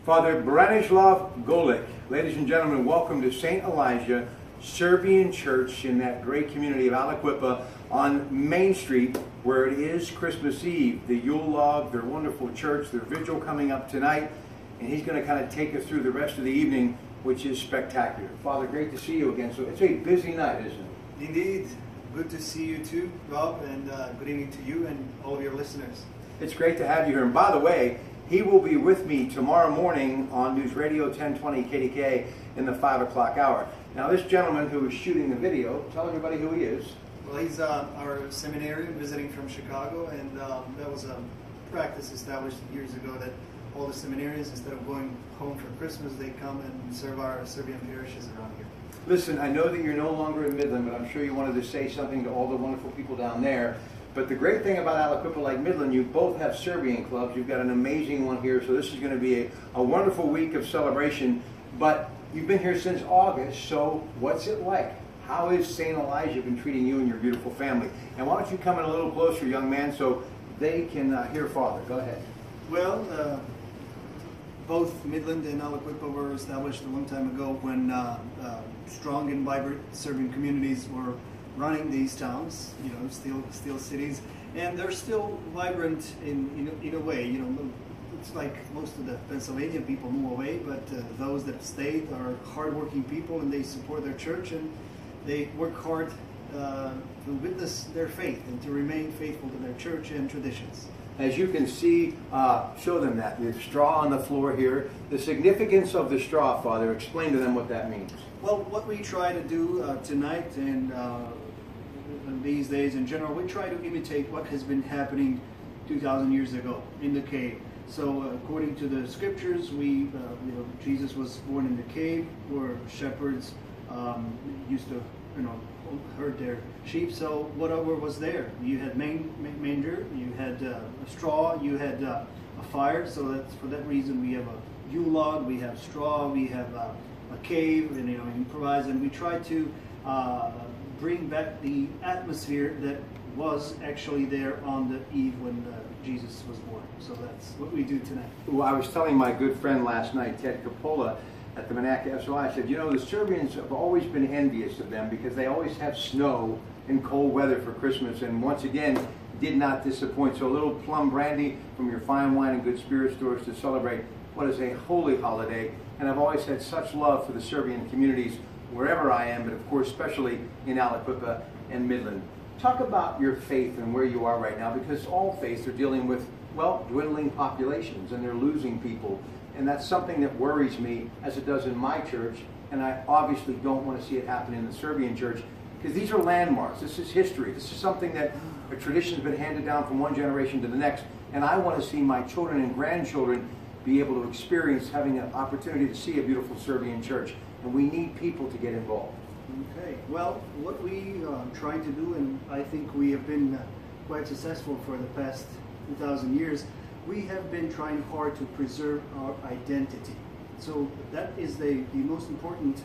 Father Branislav Golik. Ladies and gentlemen, welcome to St. Elijah Serbian Church in that great community of Aliquippa on Main Street, where it is Christmas Eve. The Yule log, their wonderful church, their vigil coming up tonight, and he's going to kind of take us through the rest of the evening, which is spectacular. Father, great to see you again. So it's a busy night, isn't it? Indeed. Good to see you too, Rob, and good evening to you and all of your listeners. It's great to have you here. And by the way, he will be with me tomorrow morning on News Radio 1020 KDK in the 5 o'clock hour. Now, this gentleman who is shooting the video, tell everybody who he is. Well, he's our seminarian visiting from Chicago, and that was a practice established years ago that all the seminarians, instead of going home for Christmas, they come and serve our Serbian parishes around here. Listen, I know that you're no longer in Midland, but I'm sure you wanted to say something to all the wonderful people down there. But the great thing about Aliquippa, like Midland, you both have Serbian clubs. You've got an amazing one here, so this is going to be a wonderful week of celebration. But you've been here since August, so what's it like? How has St. Elijah been treating you and your beautiful family? And why don't you come in a little closer, young man, so they can hear Father. Go ahead. Well, both Midland and Aliquippa were established a long time ago when strong and vibrant Serbian communities were running these towns, you know, still cities, and they're still vibrant in a way. You know, it's like most of the Pennsylvania people move away, but those that stayed are hardworking people, and they support their church, and they work hard to witness their faith and to remain faithful to their church and traditions. As you can see, show them that. The straw on the floor here. The significance of the straw, Father, explain to them what that means. Well, what we try to do tonight and these days in general, we try to imitate what has been happening 2,000 years ago in the cave. So according to the scriptures, Jesus was born in the cave where shepherds used to, herd their sheep. So whatever was there, you had manger, you had a straw, you had a fire. So that's for that reason we have a Yule log, we have straw, we have a cave, and improvise, and we try to bring back the atmosphere that was actually there on the eve when Jesus was born. So that's what we do tonight. Well, I was telling my good friend last night, Ted Coppola, at the Monaca SOI, I said, the Serbians have always been envious of them because they always have snow and cold weather for Christmas, and once again, did not disappoint. So a little plum brandy from your fine wine and good spirit stores to celebrate what is a holy holiday. And I've always had such love for the Serbian communities wherever I am, but of course, especially in Aliquippa and Midland. Talk about your faith and where you are right now, because all faiths are dealing with, well, dwindling populations, and they're losing people. And that's something that worries me, as it does in my church, and I obviously don't want to see it happen in the Serbian church, because these are landmarks. This is history. This is something that a tradition has been handed down from one generation to the next, and I want to see my children and grandchildren be able to experience having an opportunity to see a beautiful Serbian church, and we need people to get involved. Okay, well, what we try to do, and I think we have been quite successful for the past 2,000 years, we have been trying hard to preserve our identity. So that is the most important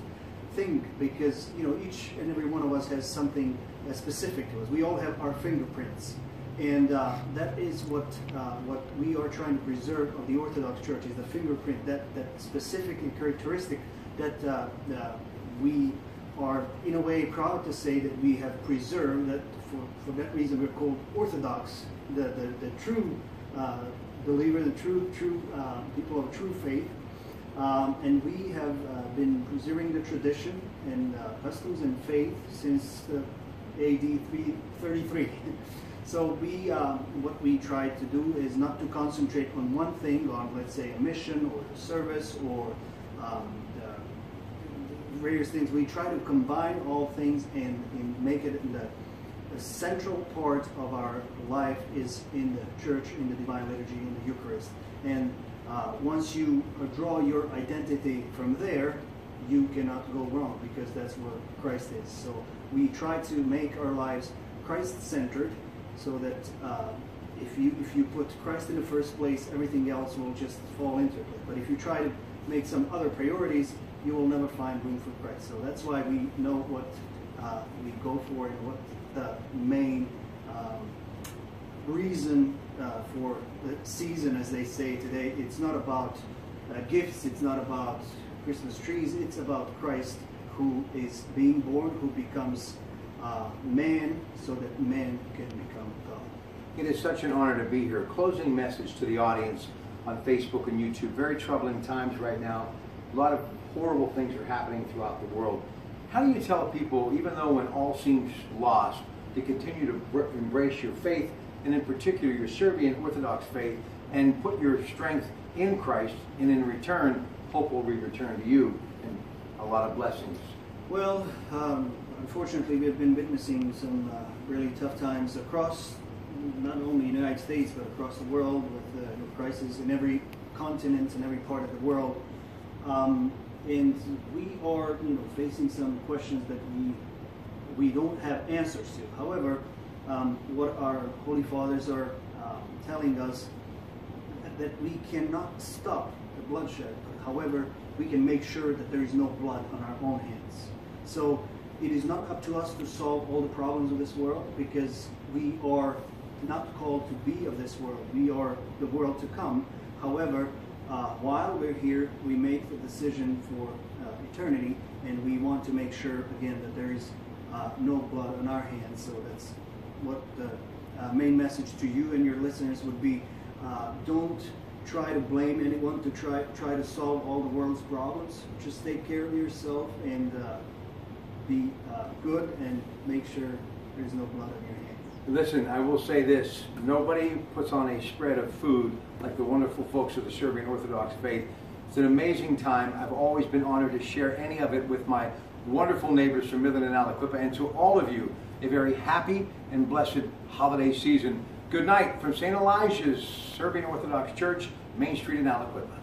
thing, because each and every one of us has something specific to us. We all have our fingerprints, and that is what we are trying to preserve of the Orthodox Church, is the fingerprint, that specific and characteristic that we are in a way proud to say that we have preserved. That for that reason we're called Orthodox, the true believer, the true people of true faith, and we have been preserving the tradition and customs and faith since AD 333. So what we try to do is not to concentrate on one thing, on let's say a mission or a service or various things. We try to combine all things and make it in the central part of our life is in the church, in the divine liturgy, in the Eucharist. And once you draw your identity from there, you cannot go wrong, because that's where Christ is. So we try to make our lives Christ-centered, so that if you put Christ in the first place, everything else will just fall into it. But if you try to make some other priorities, you will never find room for Christ. So that's why we know what we go for and what the main reason for the season, as they say today. It's not about gifts, it's not about Christmas trees, it's about Christ who is being born, who becomes man so that man can become God. It is such an honor to be here. Closing message to the audience on Facebook and YouTube. Very troubling times right now. A lot of horrible things are happening throughout the world. How do you tell people, even though when all seems lost, to continue to embrace your faith, and in particular your Serbian Orthodox faith, and put your strength in Christ, and in return, hope will be returned to you, and a lot of blessings? Well, unfortunately, we've been witnessing some really tough times across not only the United States, but across the world, with crisis in every continent and every part of the world. And we are, facing some questions that we don't have answers to. However, what our Holy Fathers are telling us, that we cannot stop the bloodshed. However, we can make sure that there is no blood on our own hands. So it is not up to us to solve all the problems of this world, because we are not called to be of this world. We are the world to come. However, while we're here, we make the decision for eternity, and we want to make sure, again, that there is no blood on our hands. So that's what the main message to you and your listeners would be. Don't try to blame anyone to try to solve all the world's problems. Just take care of yourself and be good, and make sure there's no blood on your hands. Listen, I will say this. Nobody puts on a spread of food like the wonderful folks of the Serbian Orthodox faith. It's an amazing time. I've always been honored to share any of it with my wonderful neighbors from Midland and Aliquippa. And to all of you, a very happy and blessed holiday season. Good night from St. Elijah's Serbian Orthodox Church, Main Street in Aliquippa.